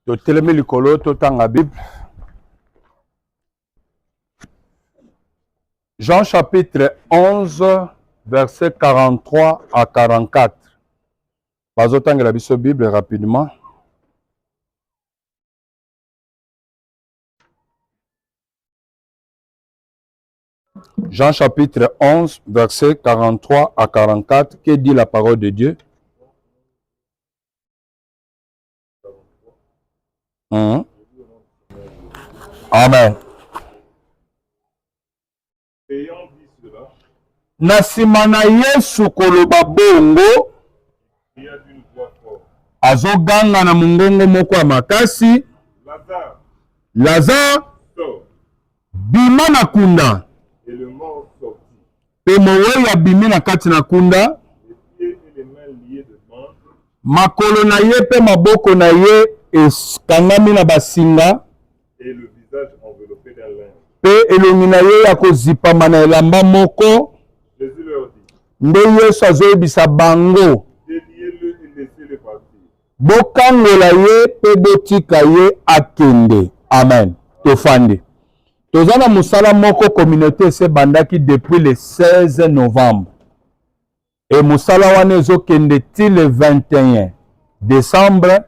Totelemi likolo totanga Bible. Jean chapitre 11, verset 43 à 44. Bazotanga la biso Bible rapidement. Jean chapitre 11, verset 43 à 44. Que dit la parole de Dieu? Amen. Ayant dit cela, Nasimana Yesu koloba bongo, il y a d'une voix forte. azoganga na mungongo moko ya makasi, Lazare, Lazare sort. bima na kunda. Et le mort sortit, Pe mowe ya bimi na kati na kunda, les pieds et les mains liés de bandes, makolo na ye pe maboko na ye ekangami na basinga, et le visage enveloppé d'un linge. pe elongi na ye ya kozipama na elamba moko. Jésus leur dit, Nde Yesu azoyebisa bango, déliez-le et laissez-le partir. bokangola ye pe botika ye akende. Amen. Tofande. Toza na musala moko communauté se bandaki depuis le 16 novembre. Et musala wana ezokende ti le 21 décembre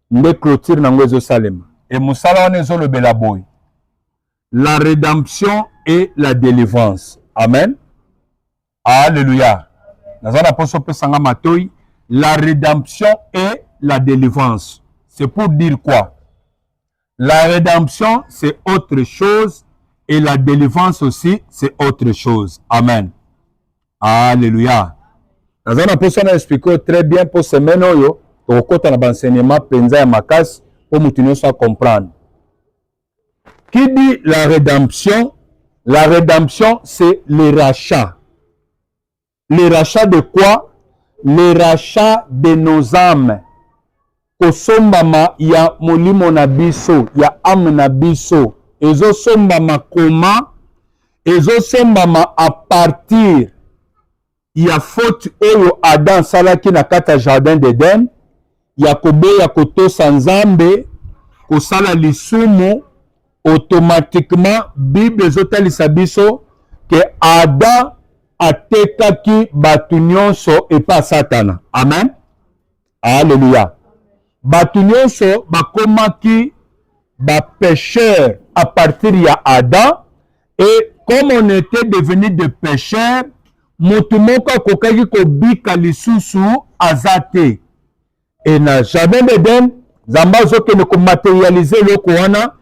nde clôture nango ezosalema. Et musala wana ezolobela boy. La rédemption et la délivrance. Amen. Alléluia. Naza na poso pesanga matoi. La rédemption et la délivrance. C'est pour dire quoi? La rédemption, c'est autre chose. Et la délivrance aussi, c'est autre chose. Amen. Alléluia. Naza na poso na expliquer très bien pour semaine oyo. Tokota na enseignement penza ya makasi pour mutu sa comprendre. Qui dit la rédemption? La rédemption, c'est le rachat. Le rachat de quoi? Le rachat de nos âmes. Kosombama ya molimo na biso, ya âme na biso. Ezo sombama koma? Ezo sombama à partir ya faute oyo Adam salaki na kata jardin d'Eden. Ya kobeya kotosa Nzambe, kosala lisumu. Automatiquement, Bible ezotalisa biso que Adam atekaki batu nyonso epa Satana. Amen. Alléluia. Batu nyonso bakomaki ba pécheur à partir ya Adam, et comme on était devenu des pécheurs, mutu moko akokaki kobika lisusu azate. Et na jardin d'Eden, Nzambe azokende komaterialiser eloko wana.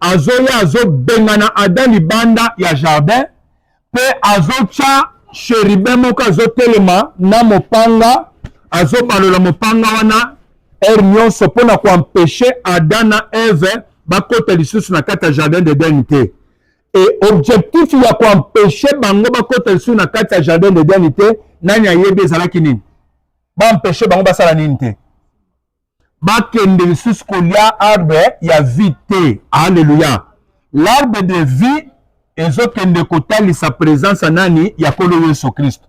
Azoya azo bengana Adam libanda ya jardin, pe azocha chérubin moko azotelema na mopanga, azobalola mopanga wana nyonso mpona koempêche Adam na Eve bakota lisusu na kati ya jardin d'Eden te. Et objectif ya koempêche bango bakota lisusu na kati ya jardin d'Eden te, nani ayebi ezalaki nini? Baempêche bango basala nini te? Bakende lisusu kolia arbre ya vie te. Alléluia. L'arbre de vie ezokende kotalisa présence nani ya kolo Yesu Christ.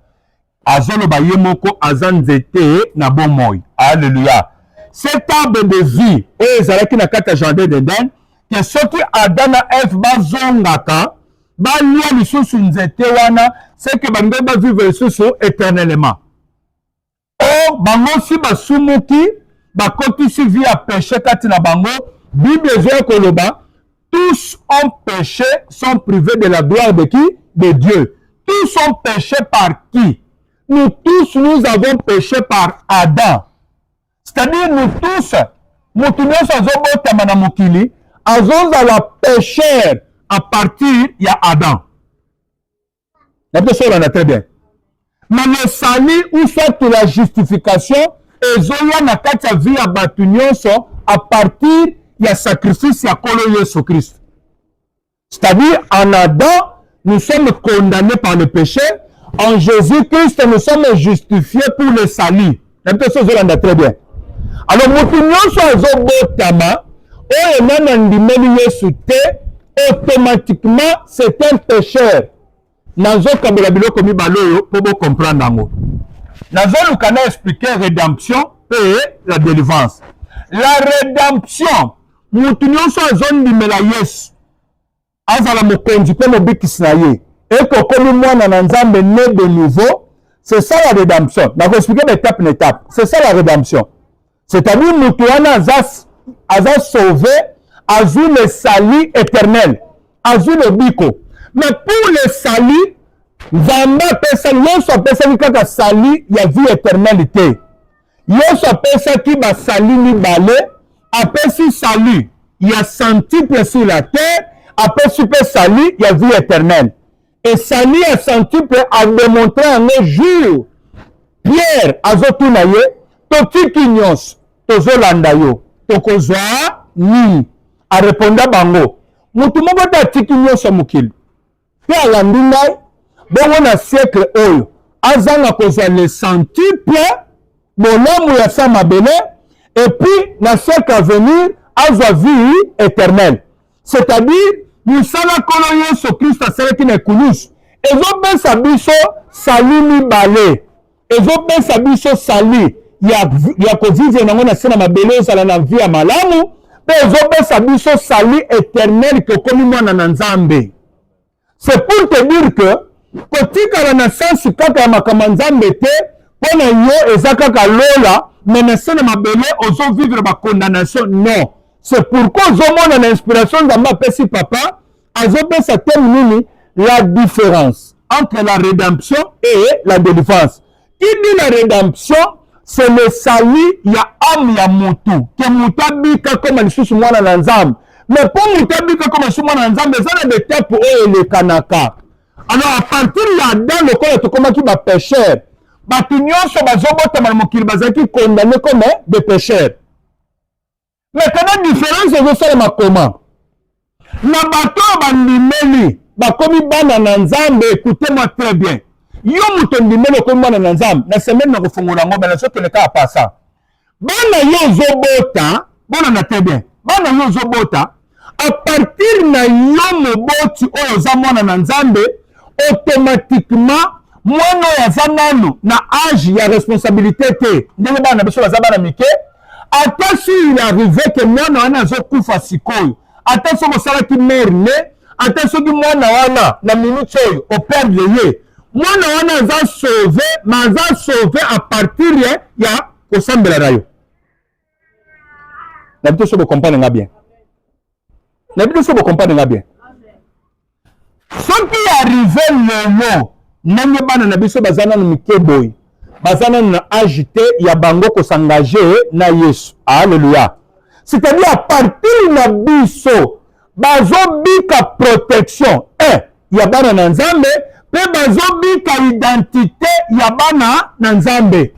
Azoloba ye moko aza nzete na bomoi. Alléluia. Cet arbre de vie ezalaki na kati ya jardin d'Eden, que soki Adam na Eve bazongaka balia lisusu nzete wana, c'est que bango bavivre lisusu éternellement. Or bango si basumuki bakotisi vie à péché kati na bango, Bible ezoya koloba, tous ont péché, sont privés de la gloire de qui? De Dieu. Tous ont péché par qui? Nous tous, nous avons péché par Adam. C'est-à-dire nous tous, mutu nyonso azobotama na mokili, azozala pécheur à partir ya Adam. La personne en a très bien. Mais le salut ou soit la justification, ezoya na kati ya vie ya batu nyonso à partir ya sacrifice ya kolo Yesu Christ. C'est-à-dire en Adam, nous sommes condamnés par le péché. En Jésus-Christ, nous sommes justifiés pour le salut. La personne en très bien. Alors, mutu nyonso azobotama, oyo nana ndimeli Yesu te, automatiquement, c'est un pécheur. Nazo kabela biloko mibalo oyo po bo comprendre yango. Nazo lukana expliquer rédemption et la délivrance. La rédemption mutu nyonso azondimela Yesu azala mokonzi mpe mobikisi na ye ekokomi mwana na Nzambe né de nouveau. C'est ça la rédemption. Je vais expliquer d'étape en étape. C'est ça la rédemption. C'est-à-dire mutu wana aza sauvé, azu le salut éternel, azu le biko. Mais pour le salut, Nzambe apesa Yesu apesaki kaka salut ya vie éternalité. Yesu apesaki ba salut mibale, apesi salut ya centuple sur la terre, apesi pe salut ya vie éternelle. Et salut ya centuple a démontré en un jour. Pierre azotuna ye, totiki nyonso, tozolanda yo, tokozwa nini? A réponda bango, mutu moko ta tiki nyonso mokili. Pe alandi ngai, bongo na siècle oyo, azanga kozwa le centuple, bolamu ya sa mabele, et puis na siècle à venir, azwa vie éternelle. C'est-à-dire, musala kolo Yesu Christ asalaki na ekulusu, ezopesa biso sali mibale, ezopesa biso sali ya kovivre nango na se na mabele ozala na vie ya malamu, mpe ezopesa biso sali éternel kokomi mwana na Nzambe. C'est pour te dire que kotikala na sensi kaka ya makambo Nzambe te, mpo na yo eza kaka lola, mais na se na mabele ozovivre ba condamnation. Non, c'est pourquoi ozomona na inspiration Nzambe apesi papa azopesa teme nini la différence entre la rédemption et la délivrance. Qui dit la rédemption, c'est le salut ya âme ya mutu, que mutu abika comme lisusu mwana na Nzambe. Mais pour mutu abika comme lisusu mwana na Nzambe, ça na d'étape oyo elekanaka. Alors à partir ya Adam lokola tokomaki ba pécheur, bato nyonso bazobotama na mokili bazalaki condamné comme des pécheurs. Mais quand différence ezosalema comment? Na bato bandimeli bakomi bana na Nzambe, écoutez-moi très bien. Yo muto ndimeli okomi bana na Nzambe, na semaine na kofungola ngombe na soki leka apasa. Bana yo zobota, bana na très bien. Bana yo zobota, à partir na yo moboti oyo za mwana na Nzambe, automatiquement mwana ya za nano na âge ya responsabilité te. Ndenge bana biso baza bana mike, ata si il arrivé que mwana wana azokufa sikoyo, ata soki osalaki mare ne, ata soki mwana wana na minute oyo operdre ye, mwana wana aza sauvé, mais aza sauvé à partir ya kosambela na yo. Na bito so comprendre nga bien. Na bito so comprendre nga bien. Soki arrivé lelo, nenge bana na biso bazana na mikeboy, bazana na agité ya bango ko s'engager na Yesu. Alléluia. C'est-à-dire à partir na biso bazobika protection ya bana na Nzambe, pe bazobika identité ya bana na Nzambe.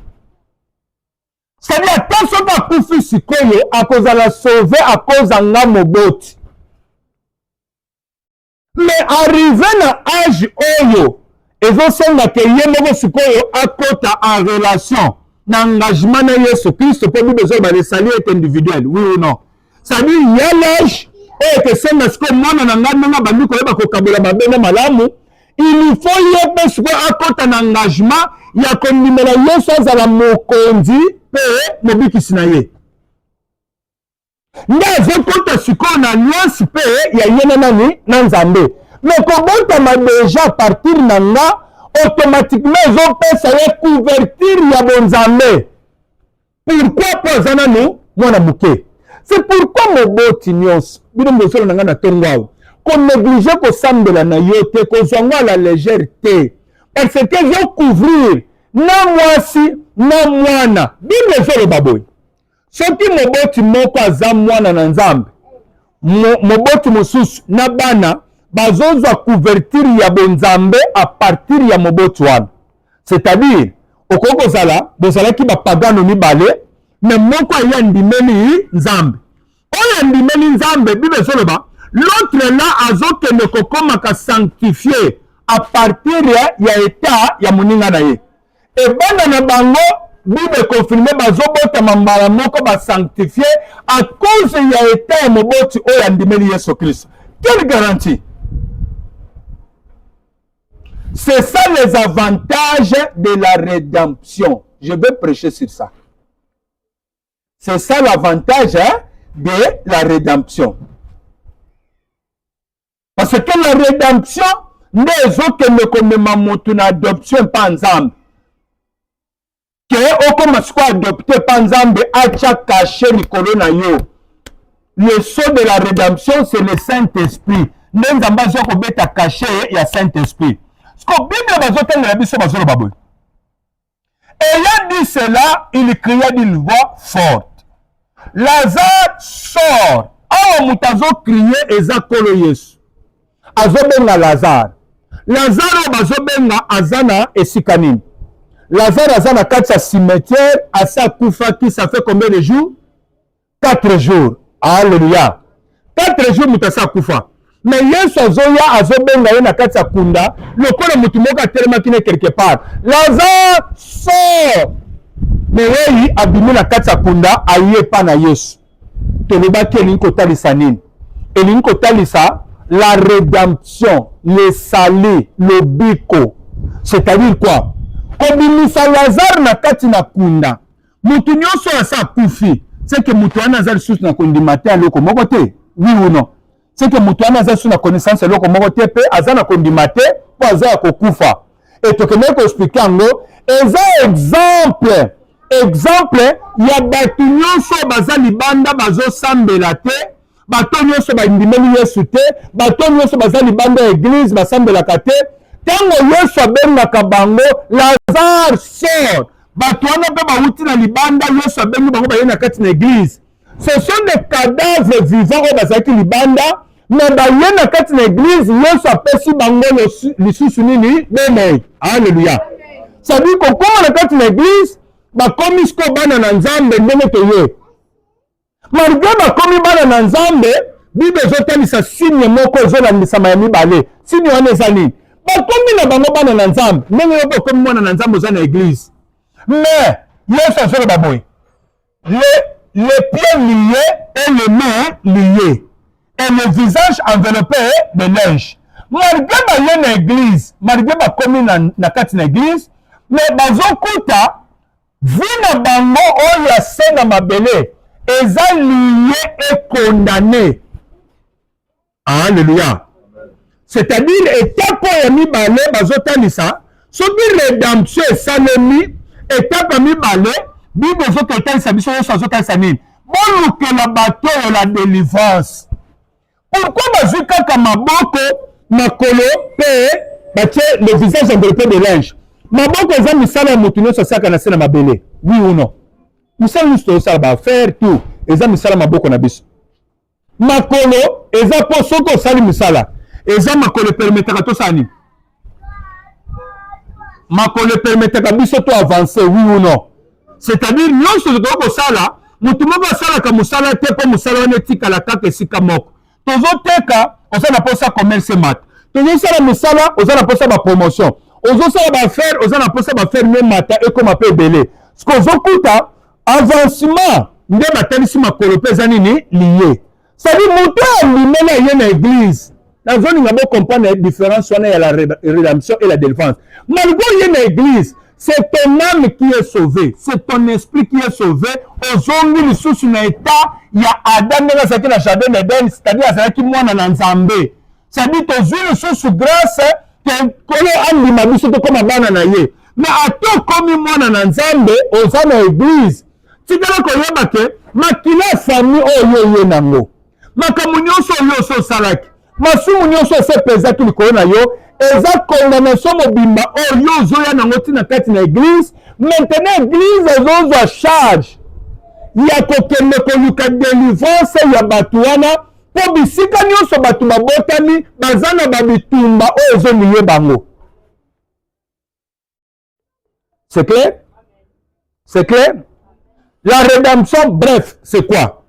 C'est-à-dire ata soki akufi sikoyo akozala sauvé à cause ya nga moboti. Mais arrivé na âge oyo ezosenga ke ye moko sikoyo akota en relation na engagement na Yesu Christ po bible ezoyo ba le salut est individuel, oui ou non? C'est-à-dire ya l'âge oyo kesenga sikoyo mwana na nga ndenge bandi koyeba kokabola mabe na malamu, il faut ye mpe sikoyo akota na engagement ya kondimela Yesu azala mokonzi mpe mobikisi na ye. Nde azokota sikoyo na alliance mpe ya ye na nani na Nzambe. Mais kobotama déjà à partir na nga, automatiquement ezopesa ye couverture ya bonzambe. Pourquoi po aza nanu mwana moke? C'est pourquoi moboti nyonso bino mbosolo na nga na ntongo awa konéglige kosambela na yo te, kozwa ngo à la légère te, parce que ezocouvrir na mwasi na mwana. Bible ezoloba boye, soki moboti moko aza mwana na Nzambe, moboti mosusu na bana bazozwa couverture ya bonzambe à partir ya moboti wana. C'est-à-dire okoko kozala bozalaki bapagano mibale, mais moko aya ndimeli Nzambe. Oyo ndimeli Nzambe, Bible ezoloba l'autre là azokende kokomaka sanctifié à partir ya état ya moninga na ye. Et bana na bango Bible confirme bazobotama mbala moko ba sanctifié à cause ya état ya moboti oyo andimeli Yesu Christ. Quelle garantie? C'est ça les avantages de la rédemption. Je vais prêcher sur ça. C'est ça l'avantage de la rédemption. Parce que la rédemption n'est aucune comme une adoption par exemple. Que okoma soit adopté par exemple acha caché likolo na yo. Le sceau de la rédemption c'est le Saint-Esprit. Nenzamba zo ko beta caché ya Saint-Esprit. Ce que Bible bazote na biso bazolo baboy. Ayant dit cela, il cria d'une voix forte. Lazare sort. Oh mutazo crié eza kolo Yesu. Azobenga Lazare. Lazare bazobenga azana esikanini. Lazare azana kati cimetière asa kufaki, ça fait combien de jours? 4 jours. Alléluia. 4 jours mutasa kufa. Mais Yesu azoya azobenga ye na kati kunda, lokola mutu moko atelemaki ne quelque part. Lazare sort. Mais oui, abimi na kati kunda aye pa na Yesu. Tolobaki elingi kotalisa nini? Elingi kotalisa la rédemption, le salut, le biko. C'est-à-dire quoi? Kobimisa Lazare na kati na kunda. Mutu nyonso asa kufi. C'est que mutu wana azali susu na kondimate aloko moko te. Oui ou non? C'est que mutu wana azali susu na connaissance aloko moko te pe aza na kondimate po aza kokufa. Et tokende ko expliquer ngo eza exemple. Exemple ya batu nyonso baza libanda bazo sambela te. Bato nyonso bandimeli Yesu te. Bato nyonso baza libanda ya église basambelaka te. Tango Yesu abengaka bango Lazare sort. Bato wana pe bauti na libanda Yesu abengi bango baye na kati na église. Ce sont des cadavres vivants oyo bazalaki libanda, mais baye na kati na église Yesu apesi bango lisusu nini bomoi. Alléluia. Ça dit kokoma na kati na église bakomi siko bana na Nzambe ndenge toye. Malgré bakomi bana na Nzambe, Bible ezotalisa signe moko ezolandisama ya mibale. Signe wana eza nini? Bakomi na bango bana na Nzambe, ndenge yo bakomi mwana na Nzambe oza na église. Mais Yesu azoloba boye. Les pieds liés et les mains liées. Et le visage enveloppé de linge. Malgré baye na église, malgré bakomi na kati na église, mais bazokuta vina bango oyo ase na mabele eza lié et condamné. Alléluia. C'est-à-dire étape ya mibale bazotalisa soki rédemption esalemi étape ya mibale Bible ezotalisa biso Yesu azotalisa nini? Bolukela bato oyo la délivrance. Pourquoi bazwi kaka maboko makolo pe batie le visage enveloppé de linge? Maboko eza misala ya motu nyonso asalaka na se na mabele. Oui ou non? Misala nyonso tozosala baaffaire tout eza misala maboko na biso. Makolo eza po soki osali misala eza makolo permetaka tosala nini? Makolo permetaka biso to avancer, oui ou non? C'est-à-dire nyonso tokoki kosala motu moko asalaka mosala te mpo mosala wana etikala kaka esika moko. Tozoteka oza na mposa commerce mat. Tozosala misala oza na mposa bapromotion. Ozosala baaffaire oza na mposa baaffaire me mata ekoma mpe ebele. Soki ozokuta avancement nde batalisi makolo mpe eza nini lié. C'est-à-dire moto alimela ye na église. Nazolinga bo comprendre la différence wana ya la rédemption et la délivrance. Malgré ye na église, c'est ton âme qui est sauvée, c'est ton esprit qui est sauvé. Ozongi lisusu na état ya Adam ndenge azalaki na jardin d'Eden, c'est-à-dire azalaki mwana na Nzambe. C'est-à-dire tozwi lisusu grâce kolo andima biso tokoma bana na ye. Mais ato komi mwana na Nzambe oza na église. Tikala koyeba ke makila famille oyo ye nango. Makambo nyonso oyo osalaki. Masumu nyonso esepezaki likolo na yo eza condamnation mobimba oyo ozoya nango ntina kati na église. Maintenant église ezozwa charge ya kokende koluka délivrance ya bato wana mpo bisika nyonso bato babotami baza na babitumba oyo ezoliye bango. C'est clair? C'est clair? La rédemption, bref, c'est quoi?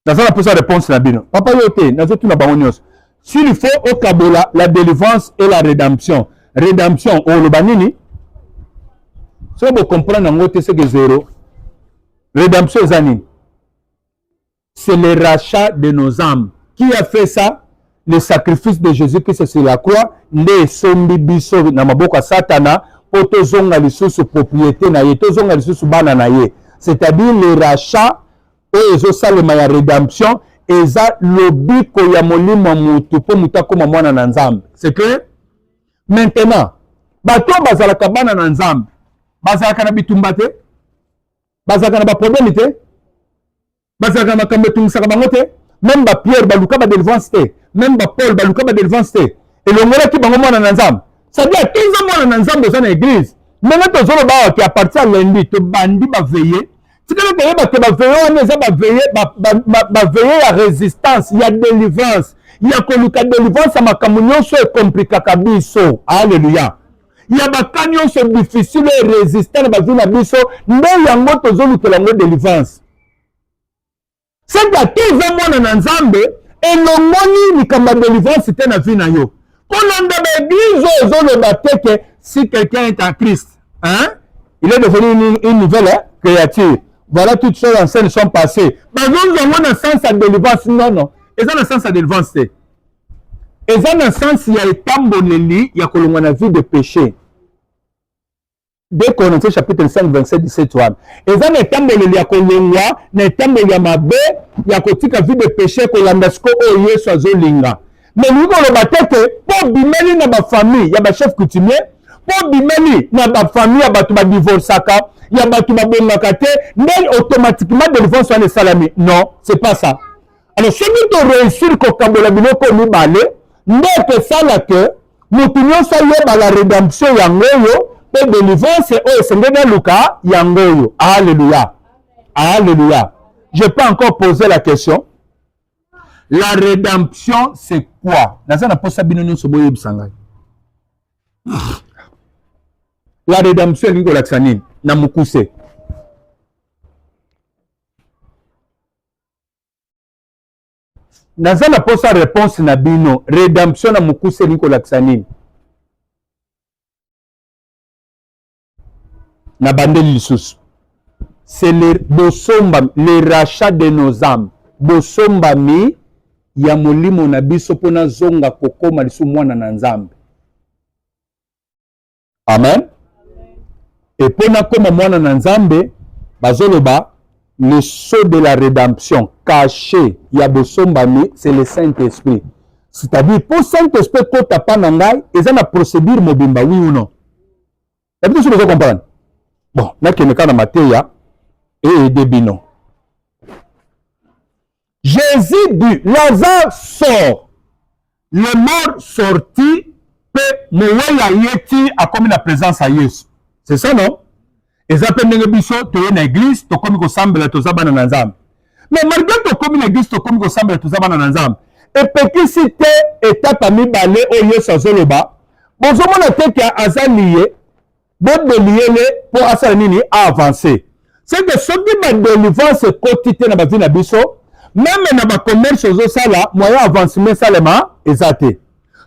Dans la position réponse na bino. Papa yote, nazo tuna bango nyonso. S'il faut au kabola la délivrance et la rédemption. Rédemption au lobanini. Si vous comprenez en gros c'est que zéro. Rédemption zanini. C'est le rachat de nos âmes. Qui a fait ça? Le sacrifice de Jésus-Christ sur la croix. Les sombi biso na maboko satana pour tozonga lisusu propriété na ye, tozonga lisusu bana na ye. C'est-à-dire le rachat oyo ezosalema ya rédemption eza lobiko ya molimo mutu mpo mutu akoma mwana na nzambe. C'est clair? Maintenant bato bazalaka bana na nzambe bazalaka na bitumba te, bazalaka na baproblème te, bazalaka na makambo etungisaka bango te. Même Pierre baluka ba délivrance te, même Paul baluka ba délivrance te, elongolaki bango mwana na nzambe. C'est-à-dire toza mwana na nzambe oza na église. Maintenant tozoloba awa ke à partir ya lundi tobandi baveye tikala koyeba ke baveye wana eza baveye ya résistance ya délivrance ya koluka délivrance ya makambo nyonso ekomplikaka biso. Alléluia. Ya baka nyonso difficile e résister na bavi na biso nde yango tozolukela yango délivrance. C'est-à-dire toza mwana na nzambe elongoni likambo ya délivrance te na vi na yo. Kolanda l'église ozoloba te ke si quelqu'un est en Christ, hein, il est devenu une nouvelle créature. Voilà, toutes choses anciennes sont passées. Mais nous avons un sens à délivrance. Non, non. Ils ont un sens à délivrance. Ils ont un sens, il y a étant boneli, il y a que l'on a vu de péché. Dès qu'on est chapitre 5, 27, 17, 1. Ils ont un étant boneli, il y a que l'on a, un étant boneli, il y a que vu de péché, que l'on a ce qu'on y est soit zolinga. Mais nous, on va dire que pour bimeli dans ma famille, il y a un chef coutumier. Pour bimeli dans ma famille, il y a un divorce. Il y a un divorce. Mais automatiquement, délivrance soit les salami. Non, c'est pas ça. Alors, si nous réussissons que Kambola Binoko nous balé, n'est que ça là que nous pouvons saluer la rédemption yangoyo, et délivrance, oh, c'est le Luka yangoyo. Alléluia. Alléluia. Je peux encore poser la question. La rédemption, c'est quoi? La rédemption, c'est quoi? Na mukuse. Naza na posa réponse na bino. Rédemption na mukuse Nicolas Xanine. Na bandeli lisusu. C'est le bosomba, le rachat de nos âmes. Bosomba mi ya molimo na biso pona zonga kokoma lisu mwana na nzambe. Amen. Et pona koma mwana na nzambe bazoloba le sceau de la rédemption caché ya bosombami, c'est le Saint-Esprit. C'est-à-dire pour Saint-Esprit kota pa na ngai eza na procédure mobimba, oui ou non? Et puis vous comprendre. Bon, na keneka na mateya et debino. Jésus dit, Lazare sort. Le mort sorti peut mourir yeti a comme la présence à Jésus. C'est ça, non? Et ça peut nous dire que tu es église, tu comme semble à tous abana nanzam. Mais malgré que tu es église, tu comme semble à tous abana nanzam. Et petit cité étape à mi balé au lieu sans zoloba. Bon, je m'en ai que azalié, bon de lier pour asalanini à avancer. C'est que ce qui m'a délivré ce quotidien dans ma vie na biso. Même dans le commerce, moyen avancement salema exacté.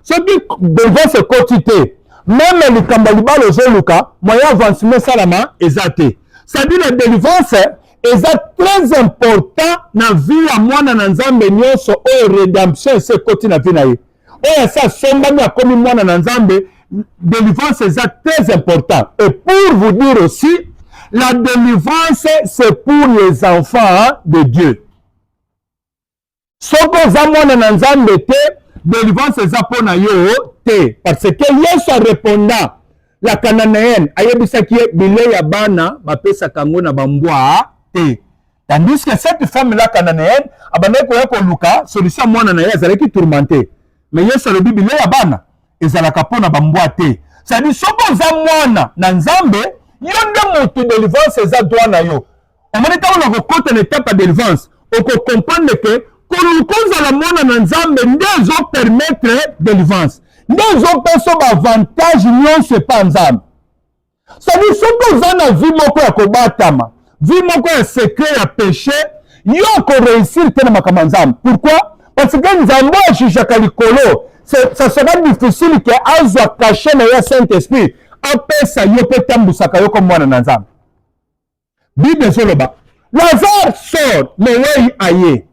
Ce qui devant ce quotidien, même le Kambaliba, le Zoluka, moyen avancement salema exacté. C'est-à-dire la délivrance est très important dans la vie à moi, dans l'ensemble de nous, au rédemption, ce quotidien dans la vie. Et ça, c'est comme moi dans l'ensemble, délivrance est très important. Et pour vous dire aussi, la délivrance, c'est pour les enfants de Dieu. Soko za mwana na nzambe te, délivrance eza pona yo te. Parce que Yesu a répondant, la cananéenne, ayebisaki bile ya bana, bapesa kango na bambwa te. Tandis que cette femme là cananéenne, abandaki koya luka, solution mwana na ye azalaki tourmenté. Mais Yesu alobi bile ya bana, ezalaka pona bambwa te. C'est-à-dire, soko za mwana na nzambe, yo nde moto délivrance eza droit na yo. Omoni tango na kokota na étape ya délivrance, oko comprendre que kolukoza la mwana na nzambe ndezo permettre délivrance. Ndezo peso ba avantage nyonso pa nzambe. C'est-à-dire soki oza na vie moko ya kobatama, vie moko ya secret ya péché, yo ko réussir te na makambo nzambe. Pourquoi? Parce que nzambe ajijaka likolo, ça sera difficile que azwa caché na ya Saint-Esprit apesa yo pe tambusaka yo comme mwana na nzambe. Bible ezoloba, Lazare sort, mais wei aye.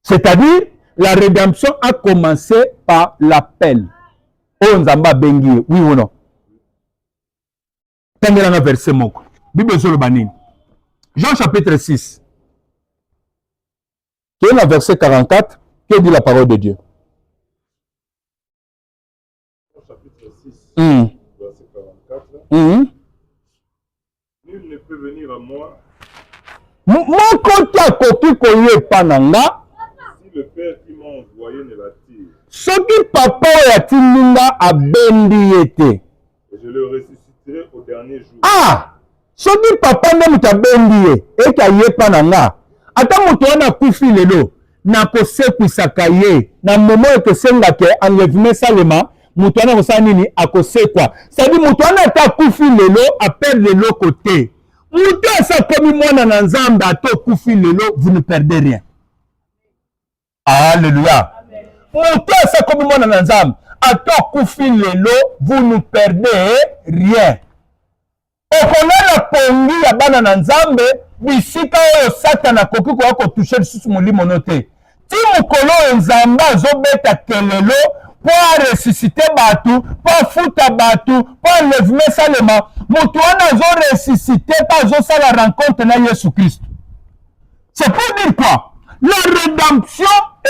C'est-à-dire, la rédemption a commencé par l'appel. Oh, Nzamba bengi, oui ou non? Tengela na verset moko. Bible sur le banin. Jean chapitre 6. Qui est dans verset 44, que dit la parole de Dieu? Chapitre 6, Mm. verset 44. Mm. Nul ne peut venir à moi Moko te akoki koyepa na nga si le Père qui m'a envoyé ne l'attire. soki papa oyo atindi nga abendi ye te. Et je le ressusciterai au dernier jour. Ah! Soki papa nde moto abendi ye eke ayepa na nga ata moto wana akufi lelo nakosekwisaka ye na momo ekesengaka enlèvement esalema moto wana akosala nini akosekwa. Sadi moto wana ata akufi lelo aperdre eloko te. Moto asa komi mwana na nzambe ata okufi lelo vous ne perdez rien. Alléluia. Moto asa komi mwana na nzambe ata okufi lelo vous ne perdez rien. Okonana pongi ya bana na nzambe bisika oyo satana akoki koya kotushe lisusu molimo no te. Ti mokolo oyo nzambe azobeta kelelo mpo aresusite bato mpo afuta bato mpo enlèvement esalema moto wana azoresusite mpo azosala rencontre na Yesu Christ. C'est pour dire quoi? La rédemption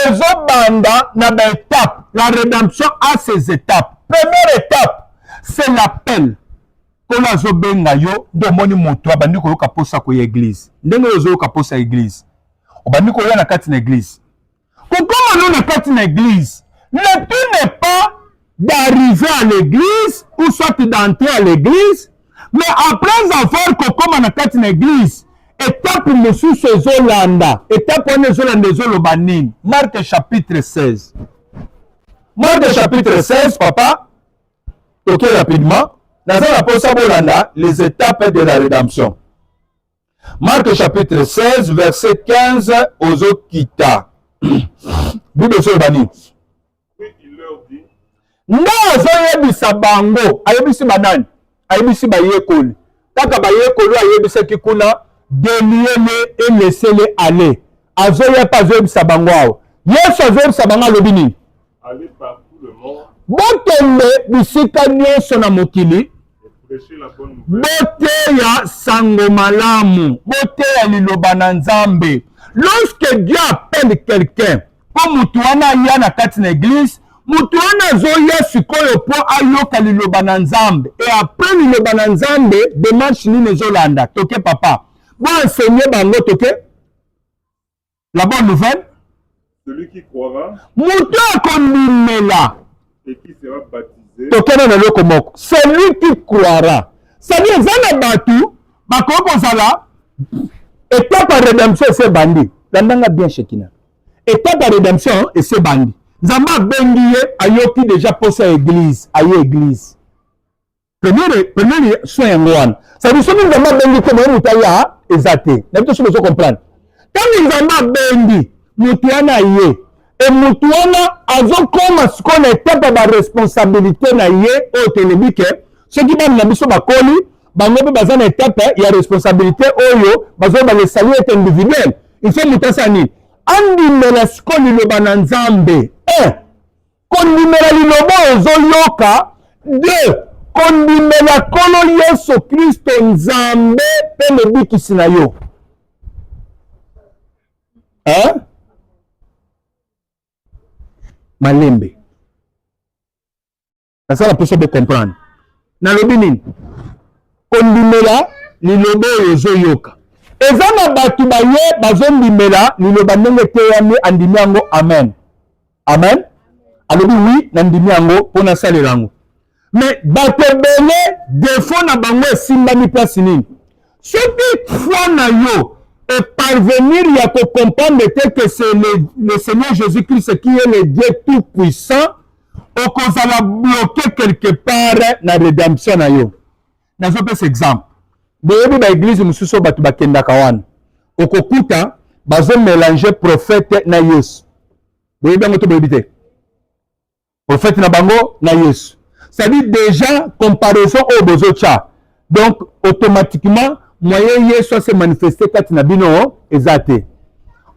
ezobanda na baétape. La rédemption a ses étapes. Première étape, c'est l'appel. Kola azobenga yo ndo moni moto abandi koyoka posa ko église. Ndenge ozoyoka posa église. Obandi koya na kati na église. Kokoma no na kati na église. Le but n'est pas d'arriver à l'église ou soit d'entrer à l'église, mais après avoir kokoma na kati na église, étape mosusu ezolanda. Étape wana ezolanda ezoloba nini? Marc chapitre 16. Marc chapitre 16, papa. Ok, rapidement. Dans la posa bolanda, les étapes de la rédemption. Marc chapitre 16, verset 15, aux Okita. Bible sur Bani. Puis il leur dit, Nazo yebisa bango, ayebisi banani, ayebisi bayekoli. Kaka bayekoli ayebisa kikuna, déliez-les et laissez-les aller. Azo yepa azo yebisa bango awo. Yesu azo yebisa bango alobini. allez partout le monde Botembe bisika nyonso na mokili. et prêchez la bonne nouvelle Boteya sango malamu, boteya liloba na nzambe. Lorsque Dieu appelle quelqu'un, pour mutu wana ya na kati na église, mutu wana zoya sikoyo po ayoka liloba na nzambe. Et après liloba na nzambe, démarche nini ezolanda. Toke papa. Bon enseigner bango toke. La bonne nouvelle. celui qui croira Mutu akondimela. et qui sera baptisé Tokena na loko moko. Celui qui croira. C'est-à-dire, zana batu, bakoko kozala, étape à rédemption, c'est bandi. Landanga bien Shekina. Étape à rédemption, et c'est bandi. Zamba bengiye, ayoki déjà posé à l'église, aye église. Premier soin yangoan. Ça veut dire que Zamba bengi, comme on mutaya, ezate. N'avez-vous pas comprendre? Quand Zamba bengi, mutana aye, et mutuana azokoma sikona étape ba responsabilité na ye au télébique ceux qui bana biso bakoli bango pe bazana étape ya responsabilité oyo bazo ba le salut est individuel il faut mutasani andimela sikoli lo bana nzambe kondimela lilobo ozoyoka deux kondimela kolo Yesu Kristo nzambe pe lebikisi na yo malembe. C'est ça la possible de comprendre. Nalobi nini? Kondimela lilobo yozoyoka. Eza na batu baye bazondimela liloba ndenge te yami andimi yango amen. Amen. Alobi oui nandimi yango pona salela yango. Mais bato ebele défaut na bango esimbami place nini? Soki foi na yo et parvenir à comprendre que c'est le Seigneur Jésus-Christ qui est le Dieu tout-puissant, ou qu'on va bloquer quelque part la rédemption. Dans un exemple, dans l'église, nous sommes tous les gens au Kokuta, ils ont mélangé prophète na Yesu. Vous voyez bien que prophète na bango na Yesu. C'est-à-dire déjà comparaison au bozocha. Donc automatiquement moyen Yesu se manifester kati na bino ezate.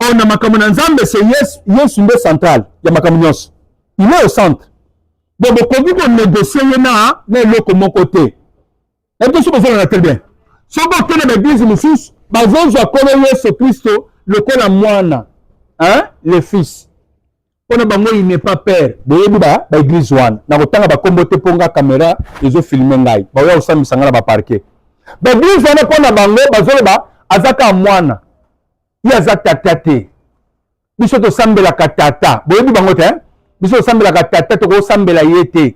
On a makambo na nzambe c'est Yesu nde central ya makambo nyonso. Il est au centre. Donc bokoki ko négocier na eloko moko te. Na biso besoin na très bien. Soko tene ba église mususu bazozwa kolo Yesu Kristo lokola mwana. hein, le fils. Pour bango il n'est pas père. Boyebi ba église wana. Na kotanga ba kombo te ponga caméra ezo filmer ngai. Ba ya osami sangala ba parquet. Ba église wana pona bango bazolo ba azaka mwana. Ya azaka te. Biso to sambela katata. Boyebi bango te hein? Biso sambela katata to ko sambela yete.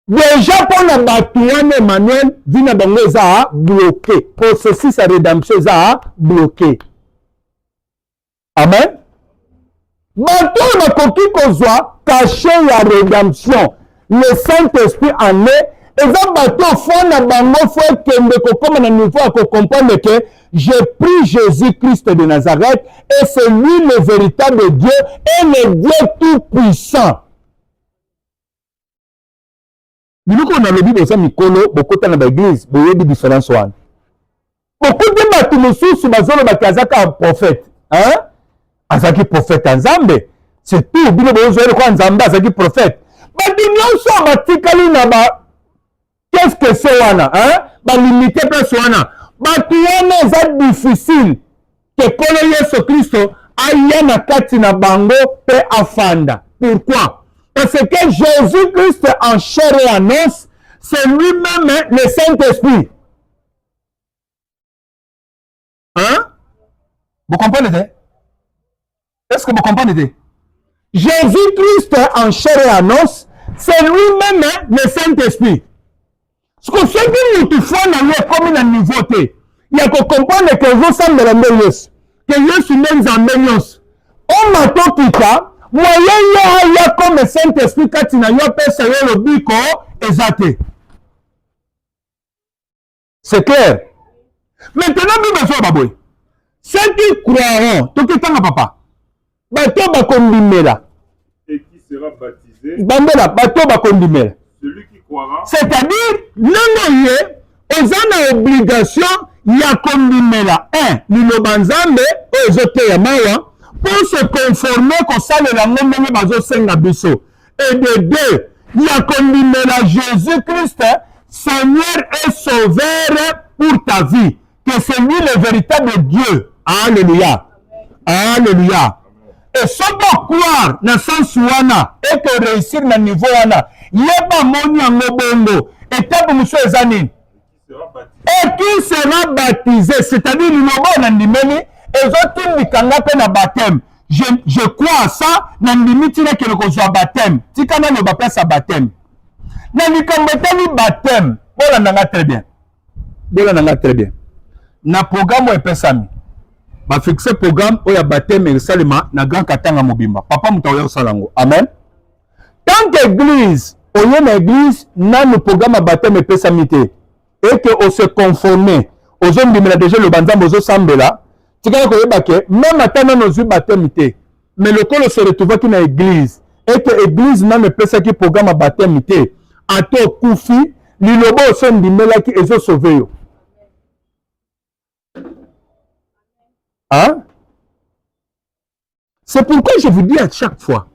Déjà pour la batuane Emmanuel, vina bango eza bloqué. Processus à rédemption eza bloqué. Amen. Bateau na koki kozwa caché la rédemption. Le Saint-Esprit en est. Eza bateau fond na bango faut kende ko comme na niveau à comprendre que j'ai pris Jésus-Christ de Nazareth et c'est lui le véritable Dieu et le Dieu tout-puissant. Biloko na lobi boza mikolo bokota na l'église boyebi différence wana. Beaucoup de batu mosusu bazolo bakazaka prophète, hein? Azaki prophète nzambe. C'est tout bino bozo kwa nzambe azaki prophète. Batu nyonso batikali na ba qu'est-ce que c'est wana, hein? Ba limiter place wana. Batu wana eza difficile que kolo Yesu Kristo aya na kati na bango pe afanda. Pourquoi? Parce que Jésus-Christ en chair et en os, c'est lui-même le Saint-Esprit. Hein? Vous comprenez? Est-ce que vous comprenez? Jésus-Christ en chair et en os, c'est lui-même le Saint-Esprit. Ce que ceux qui nous font dans le comme une nouveauté, il y a que comprendre que vous sommes de la meilleuse, que Jésus nous en meilleuse. On m'a tout ça. Moyen ya comme Saint-Esprit kati na yo pesa yo lobiko ezate. C'est clair. Maintenant nous besoin baboy. Ceux qui croiront, tout est temps papa. Bato ba kondimela. Et qui sera baptisé? Bambela bato ba kondimela. Celui qui croira. C'est-à-dire non ye ezana obligation ya kondimela. Un, liloba nzambe ozote ya mawa. Pour se conformer comme ça, le langage bazo senga biso. Et de deux, il y a combiné la Jésus-Christ, Seigneur et Sauveur pour ta vie. Que c'est lui le véritable Dieu. Alléluia. Alléluia. Et sans croire dans le sens wana et que réussir dans le niveau wana, yeba moni en bongo. Et tabu monsieur Zanine. Et qui sera baptisé, c'est-à-dire le nom d'Andimeni. Et baptême. Je crois à ça, dans le limite que le baptême. Si tu as le baptême. Dans le baptême, voilà, très bien. Voilà, très bien. Na programme est pesami. Ba fixer programme où il y a baptême et salima na grand katanga mobimba. Papa mutaoya salango. Amen. Tant qu'église, au lieu d'église, na le programme baptême et pesamité. Et que on se conforme aux hommes de déjà le banzam aux sambela. Même maintenant nos yeux baptême, mais le col se retrouve dans l'église et que l'église n'a pas ça qui programme baptême. À toi, Koufi, l'îlobo au sein du Mela qui est sauvé. Hein? C'est pourquoi je vous dis à chaque fois,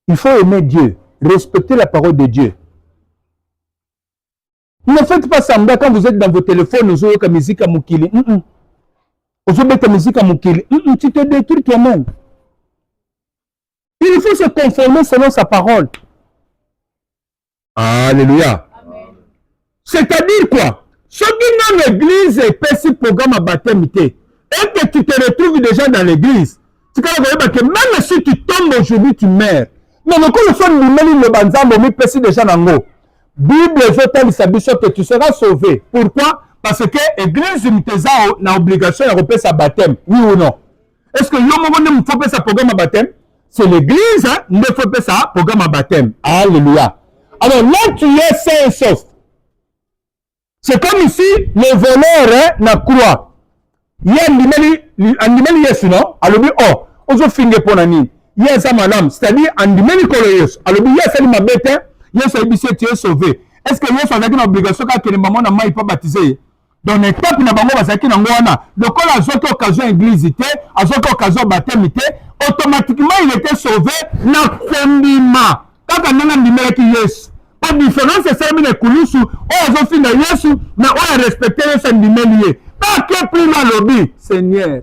il faut aimer Dieu, respecter la parole de Dieu. Ne faites pas semblant quand vous êtes dans vos téléphones, vous avez la musique à Moukili. Vous avez la musique à Moukili. Tu te détruis toi-même. Il faut se conformer selon sa parole. Alléluia. C'est-à-dire quoi? Ce qui dans l'église est petit programme à baptême, et que tu te retrouves déjà dans l'église, tu peux voir que même si tu tombes aujourd'hui, tu meurs. Mais le coup de son numéro le banzam, on met déjà dans l'eau. Bible, je t'aime, que tu seras sauvé. Pourquoi? Parce que l'église n'a obligation de repayer sa baptême. Oui ou non? Est-ce que l'homme ne faut pas sa programme à baptême? C'est l'église qui ne faut pas sa programme à baptême. Alléluia. Alors là, tu es sain et sauf. C'est comme ici, le voleur n'a croix. Il y a un numéro yesu, non? Alors, oh, on se finit pour l'année. Il y a ça, madame. C'est-à-dire, un numéro yesu. Alors, il y a ça, ma bête, il y a ça, tu es sauvé. Est-ce que yesu a une obligation quand les mamans n'ont pas baptisé? Donc, l'étape n'a pas baptisé dans l'Ouana. Donc, quand la zone occasion église, à zone occasion baptême, automatiquement, il était sauvé. La condiment. Quand on a un numéro qui yesu. Pas de différence, c'est ça, mais les coulisses, on a fini de yesu, mais on a respecté ce numéro lié. Pas que plus dans le lobby, Seigneur.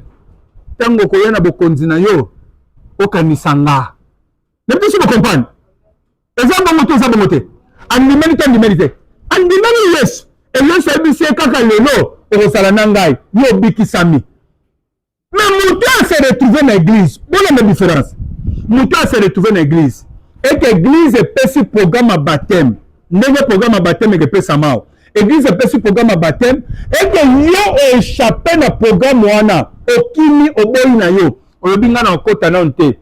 tango koyana bokonzi na yo okanisanga ne biso bo comprendre eza bongo te andimeli te andimeli Yesu et Yesu abisi kaka lelo okosala na ngai yo bikisami mais mutu a se retrouver dans l'église bona la différence mutu a se retrouver dans l'église et que l'église epesi programme à baptême ndenge programme à baptême ekepesa mao église epesi programme à baptême et que yo échappé na programme wana okimi oboyi na yo olobi nga na okota na nte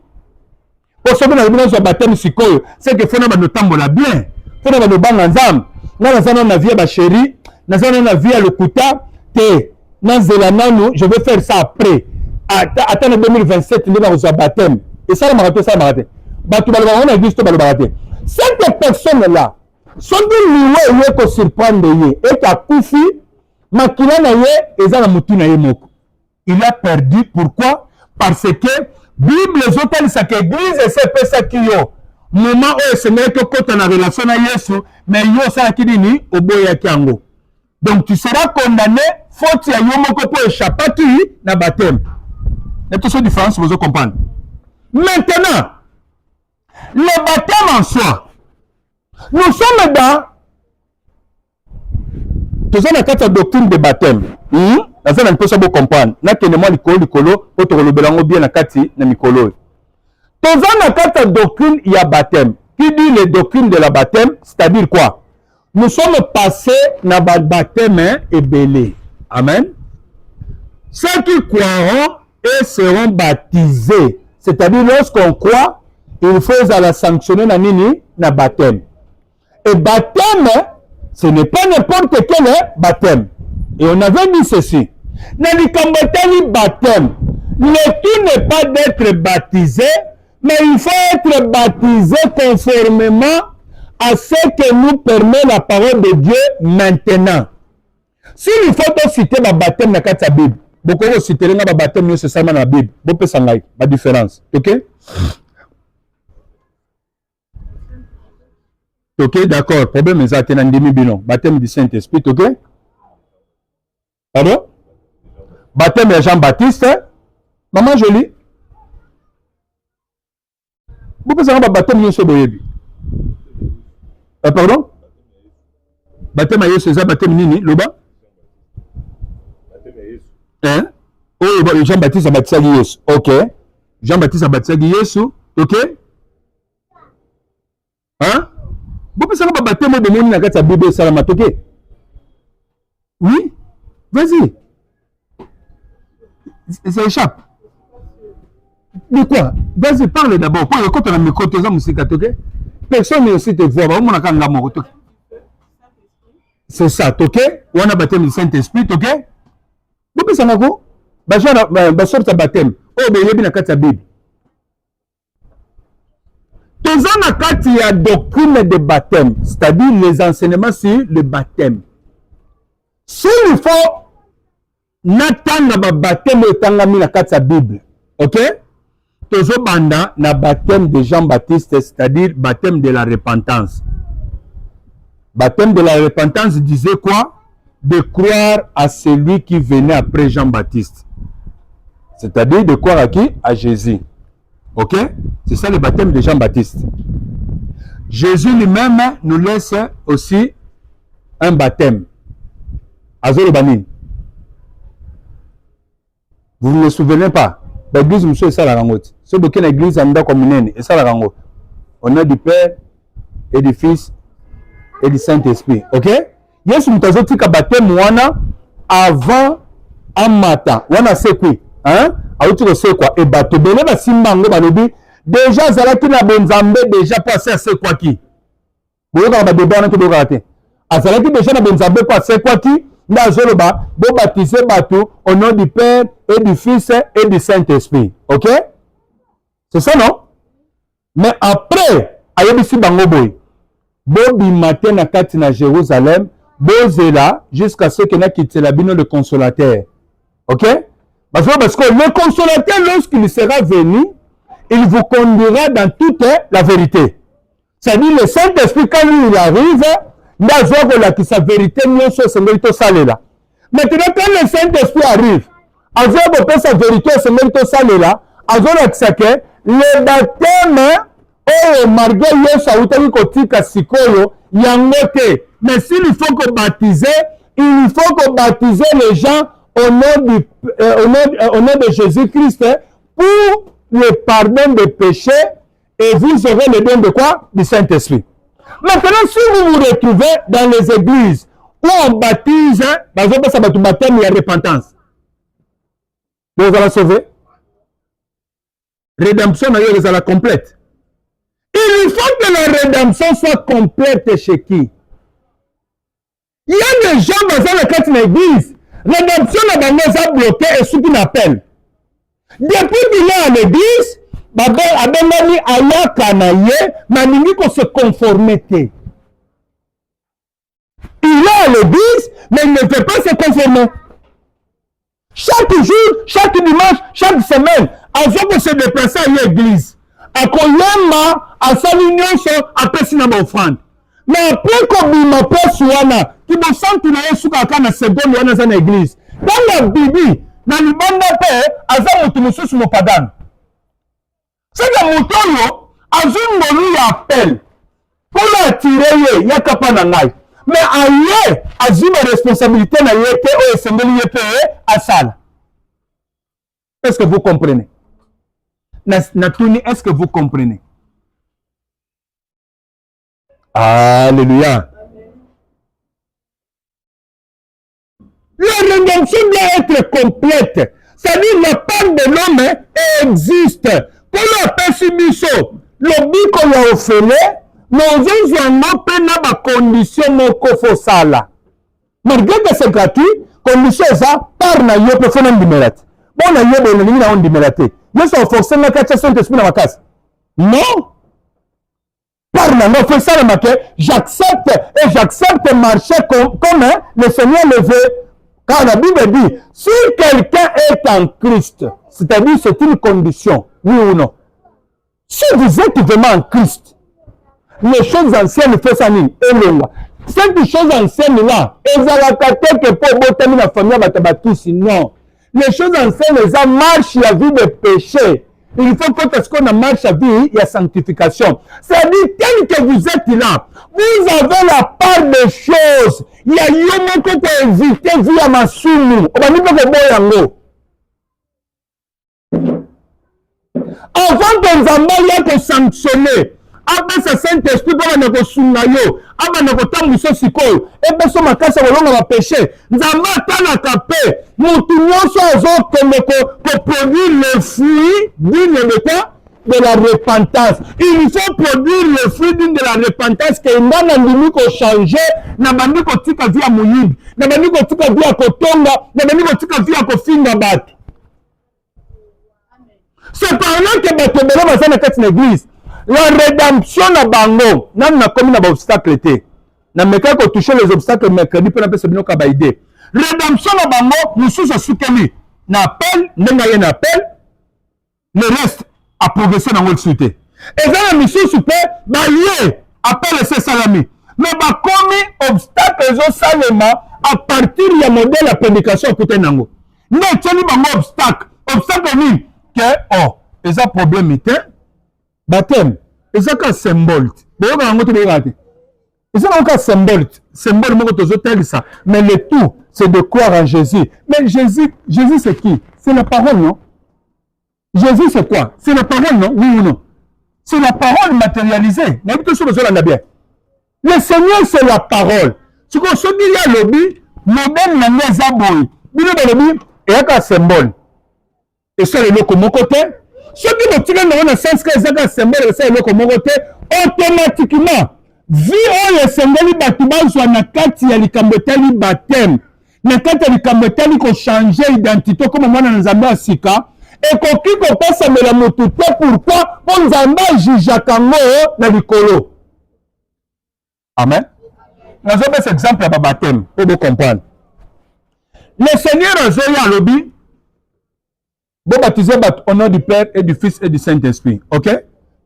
po soki na lobi na baptême sikoyo c'est que fona bano tambola bien fona bano banga nzambe nga nazana na vie ya bachéri nazana na vie ya lokuta te nazela nanu je vais faire ça après attends 2027 nde bakozwa baptême esalamaka to esalamaka te bato balobaka na église to balobaka te cette personne là soki liwe ye kosurprendre ye ete akufi makila na ye eza na motu na ye moko il a perdu pourquoi parce que bible ezotalisaka église esepesaki yo moment oyo esengeli kokota na relation na yesu mais yo osalaki nini oboyaki yango donc tu seras condamné faute ya yo moko mpo échappaki na baptême attention différence vous comprendre maintenant le baptême en soi nous sommes dans toza na kati ya doctrine de baptême naza na mposa bo comprendre nakende mwa likolo po tokolobela yango bien na kati na mikolo oyo toza na kati ya doctrine ya baptême qui dit les doctrines de la baptême c'est-à-dire quoi nous sommes passés na baptême ebele amen ceux qui croiront et seront baptisés c'est-à-dire lorsqu'on croit il faut la sanctionner na nini na baptême et baptême ce n'est pas n'importe quel baptême. Et on avait dit ceci. Baptême. Le tout n'est pas d'être baptisé, mais il faut être baptisé conformément à ce que nous permet la parole de Dieu maintenant. S'il faut citer le baptême dans la Bible, beaucoup de citer le baptême c'est ça dans la Bible. Beaucoup de la différence. Ok? Ok, d'accord. Problème est atteint en demi-bilan. Baptême du Saint-Esprit, ok? Pardon? Baptême de Jean-Baptiste. Maman jolie. Vous pouvez savoir baptême de Boyebi. Pardon? Baptême de Yesu, c'est baptême nini? Loba? Hein? Oh, Jean-Baptiste a baptisé Yesu. Ok. Jean-Baptiste a baptisé Yesu. Ok? Hein? Vous pouvez savoir baptême de monde dans la Bible salamatoke. Oui? Vas-y. Ça échappe. Mais quoi? Vas-y, parle d'abord. Quand on a mis côté, personne ne aussi te voit. C'est ça, ok? On a baptême du Saint-Esprit, ok? Vous pouvez savoir quoi? Bah, baptême. Oh, mais il y a bien la Bible. Toza na kati ya doctrine de baptême, c'est-à-dire les enseignements sur le baptême. S'il faut natanga ba baptême etangami na kati ya Bible, ok? Tozo banda na baptême de Jean-Baptiste, c'est-à-dire baptême de la repentance. Baptême de la repentance disait quoi? De croire à celui qui venait après Jean-Baptiste. C'est-à-dire de croire à qui? À Jésus. Ok? C'est ça le baptême de Jean-Baptiste. Jésus lui-même nous laisse aussi un baptême. Azolobani. Vous ne vous souvenez pas? L'église, monsieur, c'est ça la rangote. Ce que l'église a mis comme une et ça la rangote. Au nom du Père et du Fils et du Saint-Esprit. Ok? Yes, nous avons dit que baptême wana avant un matin. Wana c'est quoi? Hein? C'est quoi? Et bateau belé ba simbango balobi déjà zalaki na bonzambe déjà passé c'est quoi qui? Vous avez ba débat na to raté. Azalaki déjà na bonzambe passé quoi qui? Na zoloba bo baptiser bateau au nom du Père et du Fils et du Saint-Esprit. OK? C'est ça non? Mais après ayebisi bango boy. Bobi matin na kati na Jérusalem, bozela jusqu'à ce que na quitte la bino le consolateur. OK? Parce que le consolateur, lorsqu'il sera venu, il vous conduira dans toute la vérité. C'est-à-dire le Saint-Esprit, quand lui il arrive, il a besoin de sa vérité. Maintenant, quand le Saint-Esprit arrive, azoya kopesa vérité esengeli tosalela azolakisa ke le baptême oyo malgré Yesu awutaki kotika sikoyo yango te. Mais s'il faut que baptiser, il faut que baptiser les gens au nom de Jésus-Christ pour le pardon des péchés et vous aurez le don de quoi? Du Saint-Esprit. Maintenant, si vous vous retrouvez dans les églises où on baptise, par exemple, ça va tout baptême, il y a repentance. Vous allez sauver. Rédemption, vous allez complète. Il faut que la rédemption soit complète chez qui? Il y a des gens dans la carte de l'église. Rédemption a bloqué et ce qu'il appelle. Depuis qu'il est à l'église, Abendani Aya Kanaye, Manini qu'on se conformer. Il est à l'église, mais il ne veut pas se conformer. Chaque jour, chaque dimanche, chaque semaine, avant de se déplacer à l'église, à Koyama, à Salignon, à Pessinama offrande. Mais après qu'on m'a pas Wana, qui me sent qu'il a eu sous la seconde Wana dans l'église. Dans la Bible, dans le bande paix, à Zamoutoussou sur mon padan. C'est que mon toyo, à Zumolu appelle pour l'attirer, il y a Kapanangai. Mais ailleurs, à Zuma responsabilité n'a été au SML à Sal. Est-ce que vous comprenez? Natuni, est-ce que vous comprenez? Alléluia. La rédemption doit être complète. C'est-à-dire la part de l'homme existe. Pour la pessimisation, le but qu'on a offert, nous avons pas condition de sala. Malgré que c'est gratuit, condition ça par na yo pour faire un numérat. Bon na yo bon na on numératé. Yo sont forcés na catcher son esprit dans ma case. Non. Par na non fait ça le matin, j'accepte et j'accepte marcher comme le Seigneur le veut. Car la Bible dit, si quelqu'un est en Christ, c'est-à-dire c'est une condition, oui ou non. Si vous êtes vraiment en Christ, les choses anciennes font ça ni elonga. Cette chose ancienne là, elles ont la que pour botter la famille batabatousi non. Les choses anciennes elles marchent la vie de péché. Il faut que ce qu'on a marche la vie, il y a sanctification. C'est-à-dire tel que vous êtes là, vous avez la part des choses. Il y a yomo que tu éviter via ma soumu. On va dire que boyango. Avant que nous ayons sanctionner, après ce Saint-Esprit, nous avons sungayo, avant nous avons sikoyo, et bien ce matin, ça va péché. Nous avons atteint paix. Nous pour produire le fruit digne de quoi? De la repentance. Il faut produire le fruit digne de la repentance que nous avons changé, nous avons tika via Mouyib, nous avons tika via Kotonga, nous avons tika via Kofinga Bat. C'est par là que Batobela va dans l'église. La rédemption na bango, nan na komi na ba obstacle té. Na meka ko toucher les obstacles mercredi pour na pesa bino ka ba idée. Rédemption na bango, nous sous soukeli. Na appel, nenga na appel. Le reste a progressé dans votre suite. Et dans la mission super, ba yé appel c'est salami. Mais ba komi obstacle zo salema à partir ya modèle la prédication côté nango. Ne teni bango obstacle ni que oh, et ça problème était baptême, et ça c'est un symbole. C'est un symbole. Symbole, mais le tout, c'est de croire en Jésus. Mais Jésus c'est qui? C'est la parole, non? Jésus, c'est quoi? C'est la parole, non? Oui ou non? C'est la parole matérialisée. Le Seigneur, c'est la parole. Ce qu'on se dit, il y a le but, modèle n'a zaboui. Il y a un symbole. Et ça, il est de mon côté. Ce qui me tire dans le sens que c'est un symbole, c'est le comme côté, automatiquement, vu le symbole bâtiment soit na kati ya likambetali baptême, na kati ya likambetali ko changer identité comme moi dans Nzamba sika, et ko ki ko pesa mela motu te pourquoi pour Nzamba jijakango na likolo. Amen. Nous avons cet exemple à baptême pour vous comprendre. Le Seigneur a joué à l'objet. Vous baptisez au nom du Père et du Fils et du Saint-Esprit. Ok?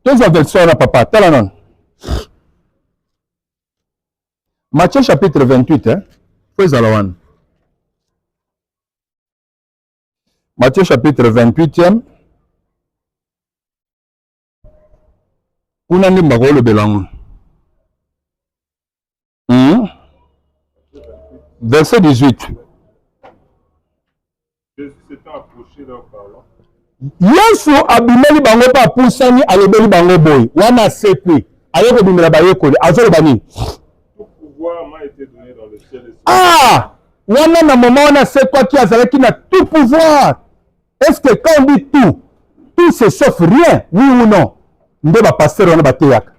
Tous les versions là, papa. Talanon. Matthieu chapitre 28. Hein? Fais Alawan. Matthieu chapitre 28e. Kuna ndimba ko lobelango. Verset 18. Jésus s'étant approché leur parlant. Yesu abimeli bango pa pusani alobeli bango boy. Wana sekwi. Ayoko bimela bayekoli. Azolo bani. Tout pouvoir m'a été donné dans le ciel et sur la terre. Ah! Wana na moment wana sekwa qui azalaki na tout pouvoir. Est-ce que quand on dit tout c'est sauf rien, oui ou non? Nde ba pasteur wana bateyaka.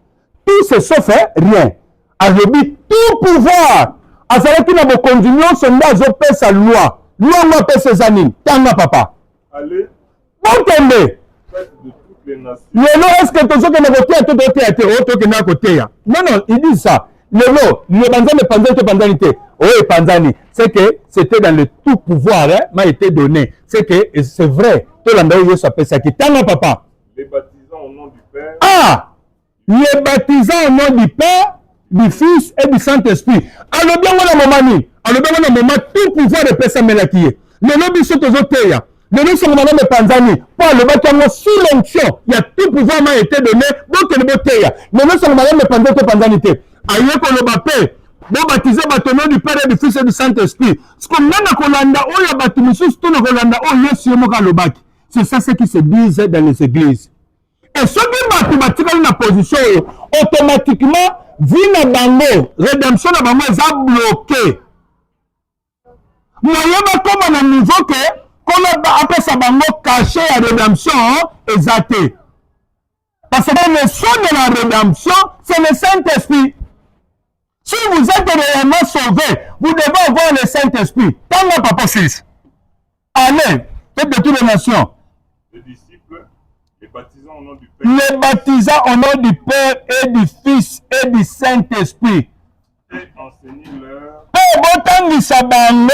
Tout c'est sauf rien. Alobi tout pouvoir. Azalaki na bokonzi nyonso nde azopesa loi. Loi ngo apesa eza nini? Tanga papa. Allez, Bokende. faites de toutes les nations. Lelo, est-ce que tozokende koteya to toteya te? O tokenda koteya. Non, non, il dit ça. Lelo, le banzani panzani to panzani te. Oh, panzani. C'est que c'était dans le tout pouvoir, hein, m'a été donné. C'est que c'est vrai. Tout l'endroit où ça peut s'acquitter. Tanga papa. Les baptisants au nom du Père. Ah! Les baptisants au nom du Père, du Fils et du Saint-Esprit. Alors bien, on a moment ni. Alors bien, on a moment tout pouvoir de personne melakié. Lelo, biso tozoteya. Lelo, c'est mon nom de panzani. Pour le bâtiment sous l'onction, il y a tout pouvoir m'a été donné. Donc, le boteya. Lelo, c'est mon nom de panzani te. Aïe, qu'on le baptise. Bon, baptisé, bâtonnement du Père et du Fils et du Saint-Esprit. Ce qu'on a kolanda, oh, il y a bâtiment sous tout le kolanda, oh, yes, il y a le bac. C'est ça ce qui se disent dans les églises. Et ceux qui mathématiquement dans la position, automatiquement, vie na bango, rédemption na bango, ils ont bloqué. Moyen va comme à un niveau que, comme après ça bango caché à rédemption, exaté. Parce que le son de la rédemption, c'est le Saint-Esprit. Si vous êtes réellement sauvé, vous devez avoir le Saint-Esprit. Tant que papa 6. Allez, faites de toutes les nations. Les disciples, les baptisants au nom du Père. Les baptisants au nom du Père et du Fils et du Saint-Esprit. Et enseignez-leur Pe botangisa bango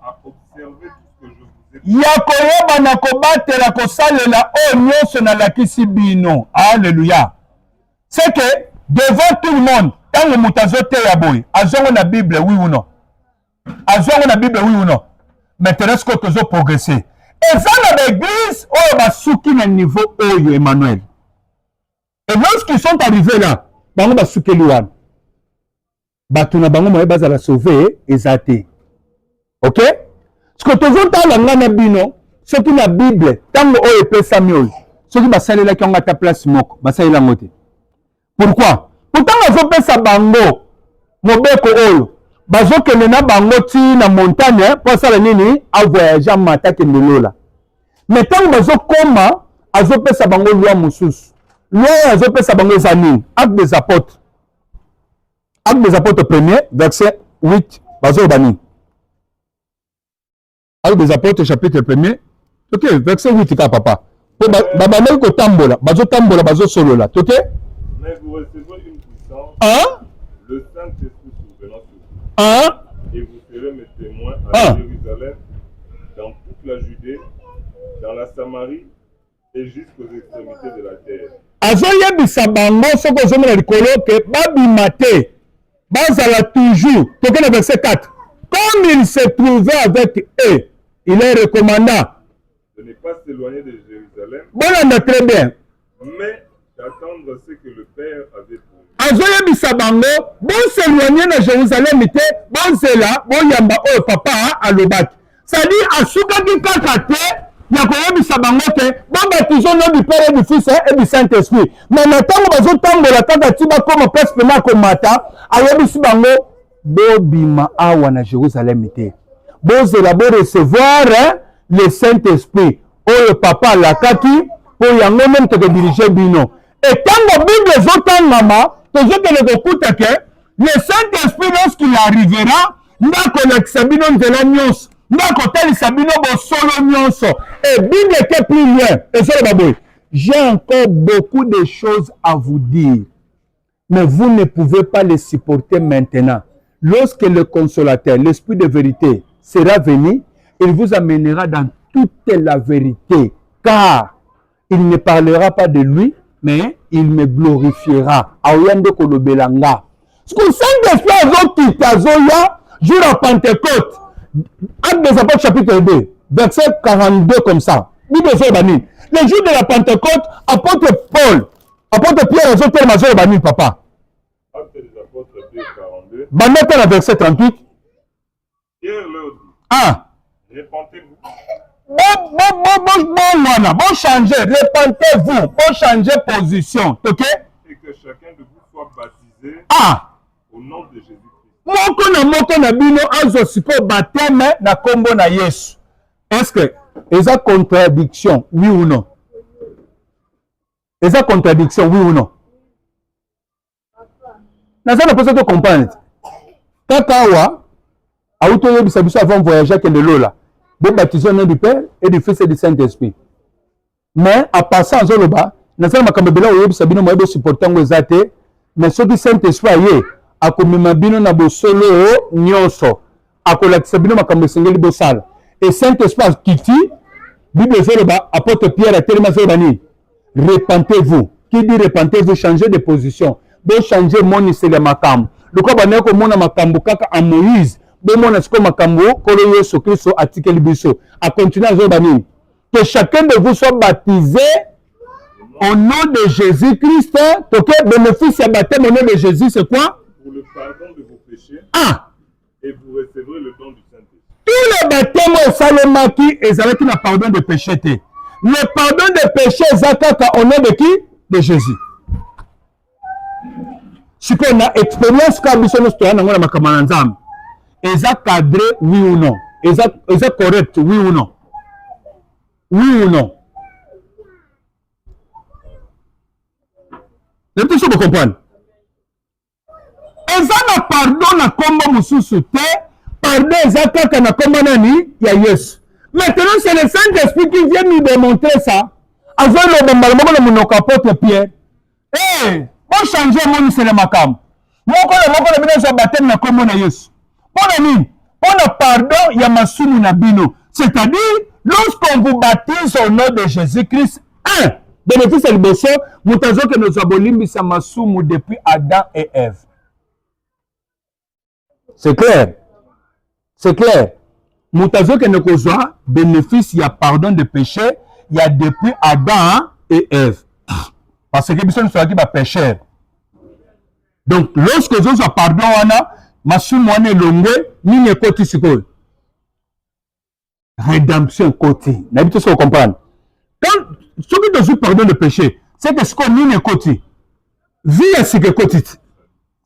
à observer tout ce que je vous ai dit. ya koyeba na kobatela kosalela oyo nyonso nalakisi bino. Alléluia. C'est que devant tout le monde, tant que moto azoteya boye, azongo na Bible, oui ou non? Azongo na Bible, oui ou non? Maintenant, est-ce que tu as progressé? Et ça, dans l'église, oh, bah, souki na niveau oyo, Emmanuel. Et lorsqu'ils sont arrivés là, bango ba souki louane. Batuna bango moye baza la sauver, ezate. Ok? Ce que tu as là, na bino, ce qui na Bible, tango oyo pesa miol. Ce qui ba salela ki onga ta place moko, ba salela ngote. Pourquoi? Pourtant, on peut faire bango, mobeko oyo. Bazokende na bango ti na montagne pour ça nini a voyager mata ke ndolola. Mais tant bazokoma azopesa bango loi mususu. Loi azopesa bango zanini. Acte des apôtres. Acte des apôtres premier verset 8 bazobani. Acte des apôtres chapitre 1er. OK, verset 8 ka papa. Babana ko tambola, bazotambola bazosolola. OK? Mais vous recevrez une puissance. Hein? Le Saint-Esprit survenant sur vous. Hein? Et vous serez mes témoins à Jérusalem, dans toute la Judée, dans la Samarie et jusqu'aux extrémités de la terre. Azoyebisa bango soko zomona likolo ke babima te. Bazala toujours. Toke le verset 4. Comme il se trouvait avec eux, il est recommandant. De ne pas s'éloigner de Jérusalem, Bon, on a très bien. mais d'attendre ce que le Père avait promis. Azoyebisa bango, bon s'éloigner de Jérusalem te, bon zela, bon yamba oh papa alobaki. C'est-à-dire, asukaki kaka te, ya koyebisa bango te, bon baptisons nom du Père et du Fils et du Saint-Esprit. Mais maintenant, bazotambola kaka ti bakoma place pena komata, ayebisi bango, bo bima awa na Jérusalem te. Bon zela, bon recevoir le Saint-Esprit. Oh le papa lakaki, pour yango même te diriger bino. Et quand la Bible est maman, le Saint-Esprit, lorsqu'il arrivera, et Bible était plus loin. J'ai encore beaucoup de choses à vous dire, mais vous ne pouvez pas les supporter maintenant. Lorsque le consolateur, l'Esprit de vérité, sera venu, il vous amènera dans toute la vérité, car il ne parlera pas de lui, mais il me glorifiera. Aoyande kolobelanga. Ce que le Saint-Esprit a quitte Azoya, jour à Pentecôte, Acte des Apôtres chapitre 2. verset 42 comme ça. Bible sur Banine. Le jour de la Pentecôte, apôtre Pierre a dit Mazo Banine, papa. Actes des apôtres 2, 42. Banane dans verset 38. Pierre leur dit, Ah. répentez-vous. Bon changer, répentez-vous, bon changer position, ok? Et que chacun de vous soit baptisé au nom de Jésus-Christ. Moko na bino azo siko baptême na kombo na Yesu. Est-ce que eza contradiction, oui ou non? Eza contradiction, oui ou non? Naza na posa to comprendre. Kaka awa auto yebisa biso avant voyager que de lola. Bon baptisé au nom du Père et du Fils et du Saint-Esprit. Mais à passant en Zoloba, naza makambo bela yebisa bino moyebe supporter ngo ezate, mais ce qui Saint-Esprit aye akomema bino na bosolo nyonso. Akolakisa bino makambo sengeli bosala. Et Saint-Esprit kiti Bible Zoloba apôtre Pierre a tellement zolani. Repentez-vous. Qui dit repentez-vous, changez de position. Bon changer mon c'est le makambo. Le quoi baneko ko mona makambo kaka en Moïse. Bon mona siko makambo kolo Yesu Christo atikeli biso. A continuer à zolani. Que chacun de vous soit baptisé au nom de Jésus-Christ. Donc bénéfice à baptême au nom de Jésus, c'est quoi? Pour le pardon de vos péchés. Et vous recevrez le don du Saint-Esprit. Tous les baptêmes au Salomaki et avec le pardon de péché. Le pardon de péché zakaka au nom de qui? De Jésus. Si on a expérience comme nous sommes dans la makamananzam, est-ce cadré oui ou non? Est-ce correct oui ou non? Oui ou non? Vous pouvez comprendre. Est-ce pardon na kombo mususu te? Pardon zakaka na kombo nani ya Yesu. Maintenant, c'est le Saint-Esprit qui vient nous démontrer ça. Avant le bombardier de mon apôtre Pierre. Pour changer mon c'est le makam. Mon le baptême na kombo na Yesu. Pour le pardon, il y a masumu na bino. C'est-à-dire, lorsqu'on vous baptise au nom de Jésus-Christ, bénéfice et le besso, vous avez que nous avons limbisa masumu depuis Adam et Ève. C'est clair. C'est clair. Moutazo que nous avons bénéfice, il y a pardon de péché, il y a depuis Adam et Ève. Parce que nous sommes qui va pécher. Donc, lorsque nous avons pardon, masumu ane longwe, ni ne koti sikol. Rédemption côté. N'habitez pas à comprendre. Quand ceux qui te jouent pardon de péché, c'est que ce qu'on n'y est côté. Vie est ce que côté.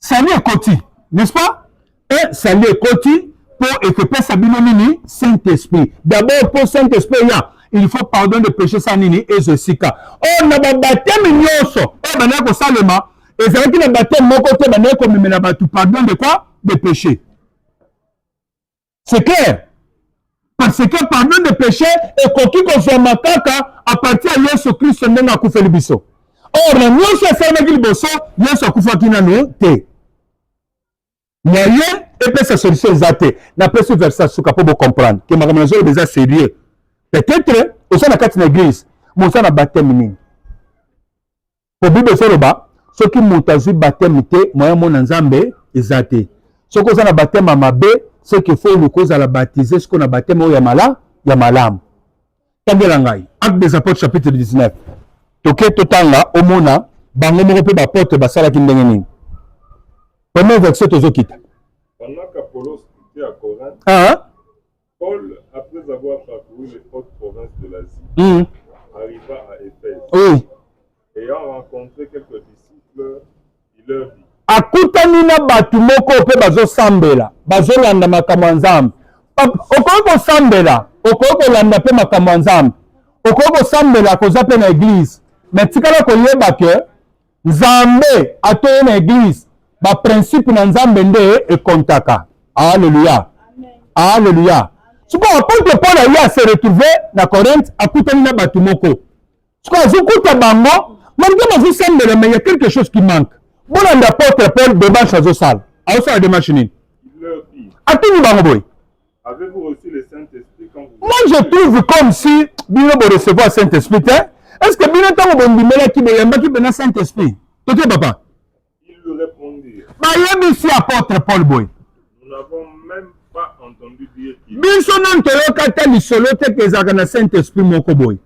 Ça n'est côté. N'est-ce pas? Et ça n'est côté pour équiper sa binomini Saint-Esprit. D'abord, pour Saint-Esprit, il faut pardon de péché sans nini et Jessica. Oh, n'a pas baptême nyonso. Eh ben, n'a pas salema. Et c'est vrai qu'il a baptême mon côté, ben, n'a comme il a battu pardon de quoi? De péché. C'est clair. Parce que pardon de péché est coquille qu'on soit makaka à partir de Yesu Christ n'a pas fait le biso. Or, nous sommes fait le biso, Yesu a fait le te. Il y a rien, et puis sa solution est n'a pas su verser ce qu'il faut comprendre. Que ma ramenation est déjà sérieux. Peut-être, au sein de la carte de l'église, mon sang a baptême. Pour Bible sur le bas, ceux qui m'ont vu baptême, moi, mon ensemble, ils ont été. Ceux qui ont baptême à ma baie, ce qu'il faut nous cause à la baptiser, ce qu'on a baptême au Yamala, Yamalam. Tangelangai, Acte des Apôtres, chapitre 19. Toké Totanga, au Mona, Bango Morope, Bapote, Basala Kindengeni. Premier verset, Tozokita. Pendant qu'Apollos était à Corinthe, Paul, après avoir parcouru les hautes provinces de l'Asie, arriva à Éphèse. Oui. Ayant rencontré quelques disciples, il leur dit, akutani na batu moko pe bazosambela bazolanda makambo ya nzambe okoki kosambela okoki kolanda mpe makambo ya nzambe okoki kosambela koza mpe na eglize me tikala koyeba ke nzambe atoye na eglize baprincipe na nzambe nde ekontaka. Alleluya, alleluya. Siko apôtre Paul aye a se retrouve na Corinthe akutani na batu moko siko azokuta bango malgré bazosambela mais il y a quelque chose qui manque. Bon, l'apôtre Paul démarche à Zossal. À Zossal démarche. Il leur dit, avez-vous reçu le Saint-Esprit quand vous... Moi, je trouve comme si Bino va recevoir le Saint-Esprit. Est-ce que Bino t'a dit qu'il y a un Saint-Esprit? Toi, papa? Ils lui répondirent, ici apôtre Paul Boy. nous n'avons même pas entendu entendu dire qu'il biso non toyoka te lisolo te ke ezalaka na Saint-Esprit moko boye.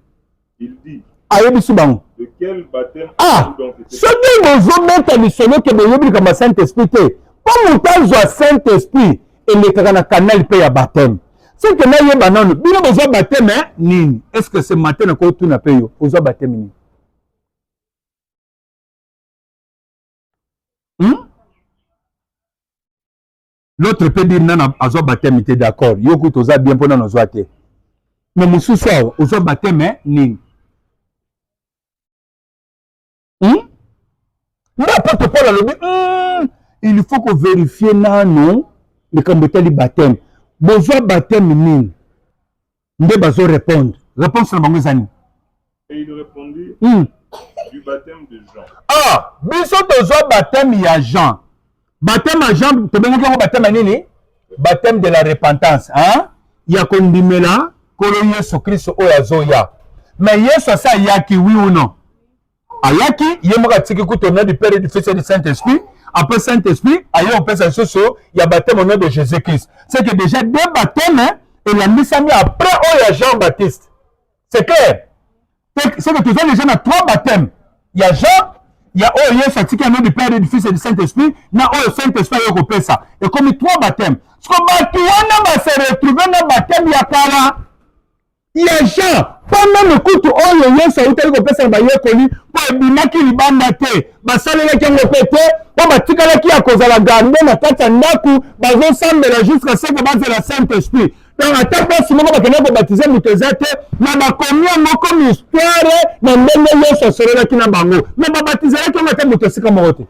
il dit Ayebisu bango. de quel baptême Ah, donc été soki bozobeta lisolo ke boyebi likambo ya Saint-Esprit te, mpo moto azwa Saint-Esprit elekaka na kanali mpe ya baptême. Soki nayeba nano bino bozwa baptême nini? Est-ce que ce matin nakotuna mpe yo ozwa baptême nini? L'autre peut dire nana azwa baptême te, d'accord, yo kuta oza bien mpo nano ozwa te, mais mosusu awa ozwa baptême nini? Mais apôtre Paul alobi il faut que vérifier nano likambo etali baptême. Bozwa baptême nini? Nde bazo répondre. Réponse na bango ezani. et il répondit du baptême de Jean. Ah, biso tozwa baptême ya Jean. Baptême ya Jean, tobengaki yango baptême nini? Baptême de la repentance, hein? Ya kondimela kolo Yesu Kristo oyo azoya. Mais Yesu asa ayaki, oui ou non? Ayaki, ye moko atiki kuta au nom du Père et du Fils et du Saint-Esprit. Après Saint-Esprit, aye opesa soso, il y a baptême au nom de Jésus-Christ. C'est que déjà deux baptêmes, et la mise à mis après oh, il y a Jean-Baptiste. C'est clair. C'est que tu as déjà trois baptêmes. Il y a Jean, il y a oh Yesu atiki au nom du Père et du Fils et du Saint-Esprit. Na oh Saint-Esprit aye opesa. Et comme trois baptêmes. Ce que batuana va se retrouver dans baptême ya kala. Il y a Jean. Pendant le coup, oh, Yesu autaki kopesa bayekoli po ebimaki libanda te. Basalelaki yango pe te. Po batikalaki ya kozala garde na kati ya ndaku bazosambela jusqu'à ce que bazela Saint-Esprit. Donc ata mpasi moko bakendaki kobatize moto eza te na bakomi moko mistware na ndenge Yesu asolelaki na bango. Mais babatizelaki yango te moto esika moko te.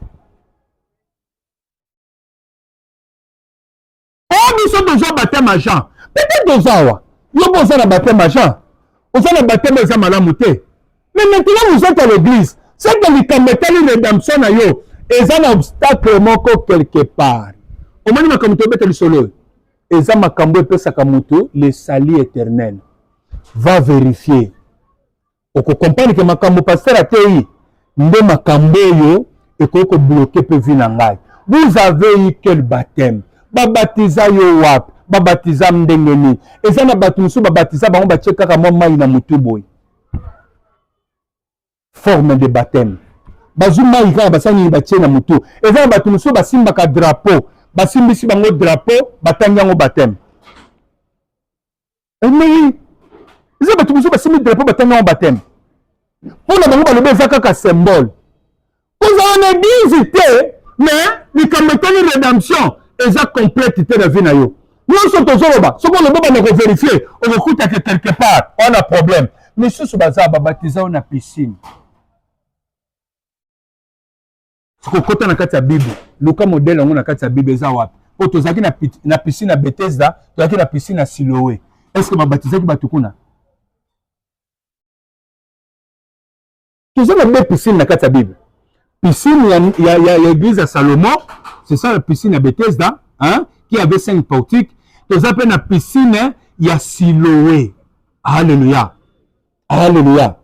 Oh, biso tozwa baptême ya Jean. Peut-être toza awa. Yo boza na baptême ya Jean. Oza na baptême eza malamu te. Mais maintenant vous êtes à l'église. C'est que likambo etali rédemption na yo eza na obstacle moko quelque part. Omoni makambo tobeta lisolo. Eza makambo epesaka moto le salut éternel. Va vérifier. Oko comprendre que makambo pasteur atei nde makambo yo ekoki kobloquer pe vie na ngai. Vous avez eu quel baptême? Babatiza yo wapi? Babatiza ndenge nini? Eza na bato mosusu babatiza bango batie kaka mwa mai na mutu boye. Forme de baptême. Bazwi mai kaka basani batie na mutu. Eza na bato mosusu basimbaka drapeau. Basimbisi bango drapeau batangi yango baptême. Mais eza bato mosusu basimbi drapeau batangi yango baptême. Mpona bango balobi eza kaka symbole. Kozala na église te, mais likambo etali rédemption eza complète te na vie na yo. Nyonso tozoloba soki olobi bana kovérifie okokutaka quelque part on a problème. Misusu baza babatiza yo na piscine. Soki okota na kati ya bible luka modele yango na kati ya bible eza wapi? Po tozalaki na piscine ya Bethesda, tozalaki na piscine ya Siloé. Est-ce que babatizaki bato kuna? Toza na be piscine na kati ya bible. Piscine ya l'église à Salomon, c'est ça la piscine à Bethesda, hein, qui avait 5 portiques. Nous appelons la piscine ya Siloé. Alléluia. Alléluia.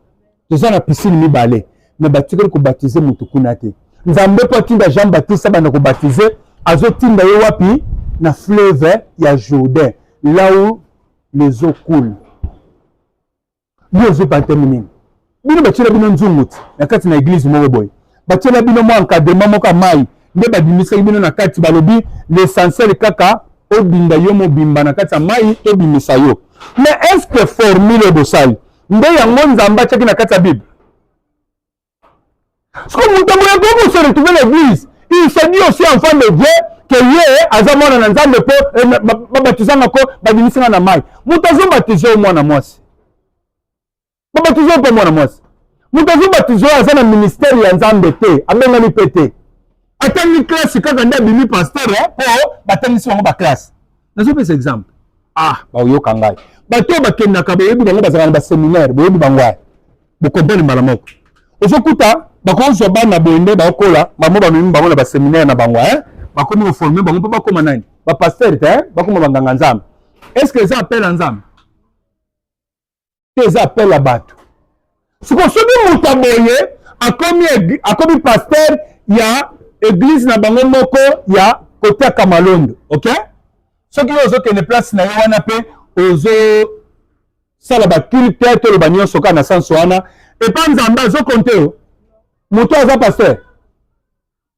Nous avons la piscine mibale. Mais batikeli ko baptiser mutu kuna te. Nzambe po tinda Jean-Baptiste bana ko baptiser, azo tinda yo wapi na fleuve ya Jourdain, là où les eaux coulent. Nous zo baptême nini? Bino batila bino nzunguti na kati na église moko boy. Batila bino mo encadrement moko mai. Nde babimisaki bino na kati balobi l'essentiel kaka obinda yo mobimba na kati ya mai tobimisa yo. Mais est-ce que formule bosali nde yango Nzambe atiaki na kati ya Bible? Ce que moto moya koko se retrouver l'église, il se dit aussi enfant de Dieu que ye aza mwana na Nzambe po babatizanga ko babimisanga na mai. Moto azo batizo mwana mwasi. Babatizo po mwana mwasi. Moto azo batizo aza na ministère ya Nzambe te, amengani pe te. Atani classe kaka nda bimi pasteur po batangisi bango ba classe. Nazo pesa exemple. Ah, ba yoka ngai. Bato bakendaka boyebi bango bazala na ba séminaire, boyebi bango ai. Bo comprendre mbala moko. Ozokuta bakonzo bana boende bakola, bamo bamimi bango na ba séminaire na bango hein. Bakomi ko former bango po bakoma nani? Ba pasteur te, bakoma banganga Nzambe. Est-ce que ça appelle Nzambe? Que ça appelle la bato. Ce qu'on sobi mutaboye akomi pasteur ya église na bango moko ya côté Kamalondo, OK? soki ozokende place na yo wana mpe ozosala baculte to loba nyonso kaka na sanso wana epa nzambe azokonte yo moto aza paster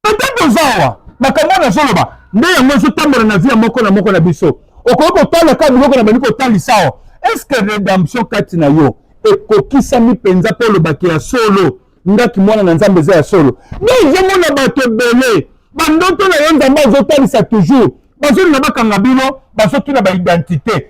peut-être ozawa makambo wana azoloba nde yango ezotambola na vie moko na moko na biso okoki kotala kaka biloko na bandi kotalisa awa estce rédemption kati na yo ekokisami mpenza mpo olobaki ya solo ndaki mwana na nzambe eza ya solo nde ozomona bato ebele bandoto na yo nzambe azotalisa toujours bazolinga bakanga bino bazotuna baidentité